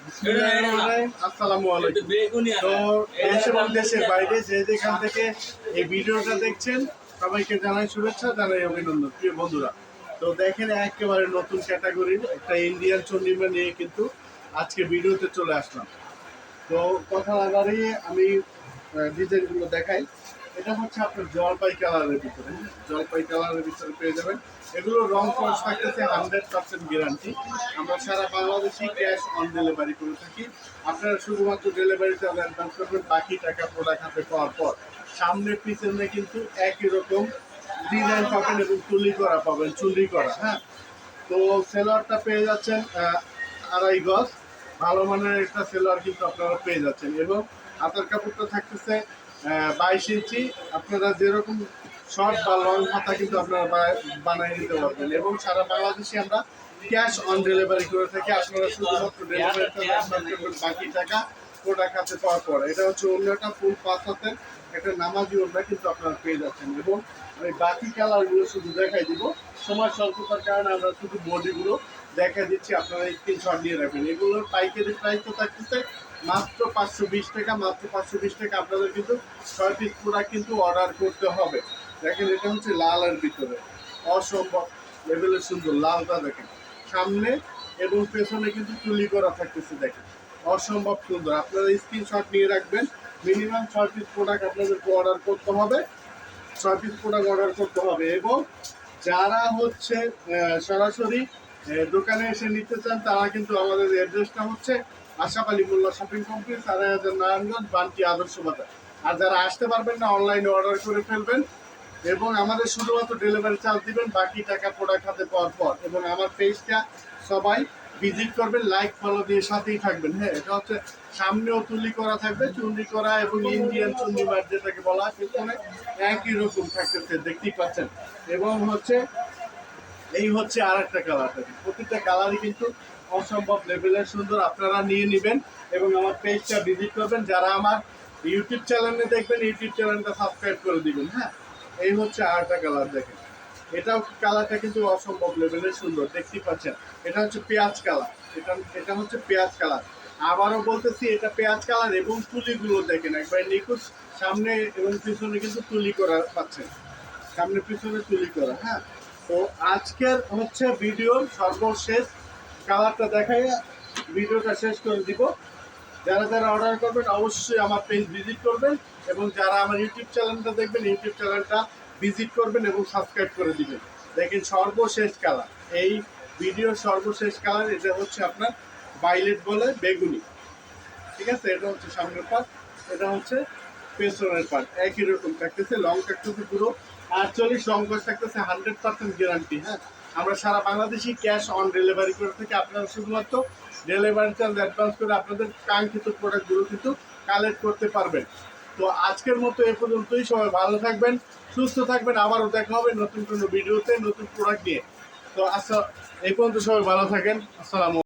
আসসালামু আলাইকুম। তো দেশ এবং দেশের বাইরে যে যেখান থেকে এই ভিডিওটা দেখছেন সবাইকে জানাই শুভেচ্ছা, জানাই অভিনন্দন প্রিয় বন্ধুরা। তো দেখেন একেবারে নতুন ক্যাটাগরির একটা ইন্ডিয়ান চন্ডিমা নিয়ে কিন্তু আজকে ভিডিওতে চলে আসলাম। তো কথা না বাড়িয়ে আমি ডিজাইনগুলো দেখাই। এটা হচ্ছে আপনার জলপাই কালারের ভিতরে, জলপাই কালারের ভিতরে পেয়ে যাবেন। এগুলো রং খরচ থাকতেছে 100% গ্যারান্টি। আমরা সারা বাংলাদেশে ক্যাশ অন ডেলিভারি করে থাকি। আপনারা শুধুমাত্র ডেলিভারি চার্জ অ্যাডভান্স করবেন, বাকি টাকা প্রোডাক্ট হাতে পাওয়ার পর। সামনে পিছনে কিন্তু একই রকম ডিজাইন পাবেন এবং তুলি করা পাবেন, চুন্ডি করা। হ্যাঁ, তো সেলোয়ারটা পেয়ে যাচ্ছেন 2.5 গজ। ভালো মানের একটা সেলোয়ার কিন্তু আপনারা পেয়ে যাচ্ছেন এবং হাতের কাপড়টা থাকতেছে 22 ইঞ্চি। আপনারা যেরকম শর্ট বা লং হাতা কিন্তু আপনারা বানিয়ে নিতে পারবেন এবং সারা বাংলাদেশে আমরা ক্যাশ অন ডেলিভারি করে থাকি। আপনারা শুধুমাত্র ডেলিভারিটা করবেন, বাকি টাকা প্রোডাক্ট হাতে পাওয়ার পর। এটা হচ্ছে অন্যটা ফুল 5 হাতের একটা নামাজি ওড়না কিন্তু আপনারা পেয়ে যাচ্ছেন এবং আমি বাকি কালারগুলো শুধু দেখাই দিব। সময় স্বল্পতার কারণে আমরা শুধু বডিগুলো দেখা দিচ্ছি, আপনারা স্ক্রিনশট নিয়ে রাখবেন। এগুলোর পাইকারি প্রাইস তো থাকতেছে মাত্র 520 টাকা। মাত্র 520 টাকা আপনাদের কিন্তু 6 পিস প্রোডাক্ট কিন্তু অর্ডার করতে হবে। দেখেন এটা হচ্ছে লালের ভিতরে, অসম্ভব লেভেলের সুন্দর লালটা দেখেন, সামনে এবং পেছনে কিন্তু তুলি করা থাকতেছে। দেখেন অসম্ভব সুন্দর। আপনারা স্ক্রিনশট নিয়ে রাখবেন। মিনিমাম 6 পিস প্রোডাক্ট আপনাদেরকে অর্ডার করতে হবে, 6 পিস প্রোডাক্ট অর্ডার করতে হবে। এবং যারা হচ্ছে সরাসরি দোকানে এসে নিতে চান তারা কিন্তু আমাদের অ্যাড্রেসটা হচ্ছে আশরাফ আলী মোল্লা শপিং কমপ্লেক্স, 3000 নারায়ণগঞ্জ, বান্টি আদর্শ বাজার। আর যারা আসতে পারবেন না অনলাইনে অর্ডার করে ফেলবেন এবং আমাদের শুধুমাত্র ডেলিভারি চার্জ দিবেন, বাকি টাকা প্রোডাক্ট হাতে পাওয়ার পর। এবং আমার পেজটা সবাই ভিজিট করবেন, লাইক ফলো দিয়ে সাথেই থাকবেন। হ্যাঁ, এটা হচ্ছে সামনেও তুলি করা থাকবে, চুন্ডি করা এবং ইন্ডিয়ান চুন্ডি মার যেটাকে বলা হয় পেছনে একই রকম থাকতেছে, দেখতেই পাচ্ছেন। এবং হচ্ছে এই হচ্ছে আর একটা কালার। প্রতিটা কালারই কিন্তু অসম্ভব লেভেলের সুন্দর। আপনারা নিয়ে নেবেন এবং আমার পেজটা ভিজিট করবেন। যারা আমার ইউটিউব চ্যানেলে দেখবেন, ইউটিউব চ্যানেলটা সাবস্ক্রাইব করে দিবেন। হ্যাঁ, এই হচ্ছে আর একটা কালার দেখেন, এটাও কালারটা কিন্তু অসম্ভব লেভেলের সুন্দর, দেখতেই পাচ্ছেন। এটা হচ্ছে পেঁয়াজ কালার, এটা হচ্ছে পেঁয়াজ কালার। আবারও বলতেছি এটা পেঁয়াজ কালার এবং তুলিগুলো দেখেন একবার নিখুঁত, সামনে এবং পিছনে কিন্তু তুলি করা পাচ্ছেন, সামনে পিছনে তুলি করা। হ্যাঁ, তো আজকের হচ্ছে ভিডিওর সর্বশেষ কালারটা দেখাই ভিডিওটা শেষ করে দিব। যারা যারা অর্ডার করবেন অবশ্যই আমার পেজ ভিজিট করবেন এবং যারা আমার ইউটিউব চ্যানেলটা দেখবেন ইউটিউব চ্যানেলটা ভিজিট করবেন এবং সাবস্ক্রাইব করে দিবেন। দেখেন সর্বশেষ কালার, এই ভিডিওর সর্বশেষ কালার, এটা হচ্ছে আপনার ভায়োলেট বলে বেগুনি। ঠিক আছে, এটা হচ্ছে সামনের পার্ট, এটা হচ্ছে পেছনের পার্ট, একই রকম থাকতেছে। লং থাকতেছে পুরো 48, লং কস্ট থাকতেছে 100% গ্যারান্টি। হ্যাঁ, আমরা সারা বাংলাদেশি ক্যাশ অন ডেলিভারি করে থাকি। আপনারা শুধুমাত্র ডেলিভারি চার্জ অ্যাডভান্স করে আপনাদের কাঙ্ক্ষিত প্রোডাক্টগুলো কিন্তু কালেক্ট করতে পারবেন। তো আজকের মতো এ পর্যন্তই। সবাই ভালো থাকবেন, সুস্থ থাকবেন। আবারও দেখা হবে নতুন কোনো ভিডিওতে নতুন প্রোডাক্ট নিয়ে। তো আচ্ছা, এই পর্যন্ত সবাই ভালো থাকেন। আসসালামু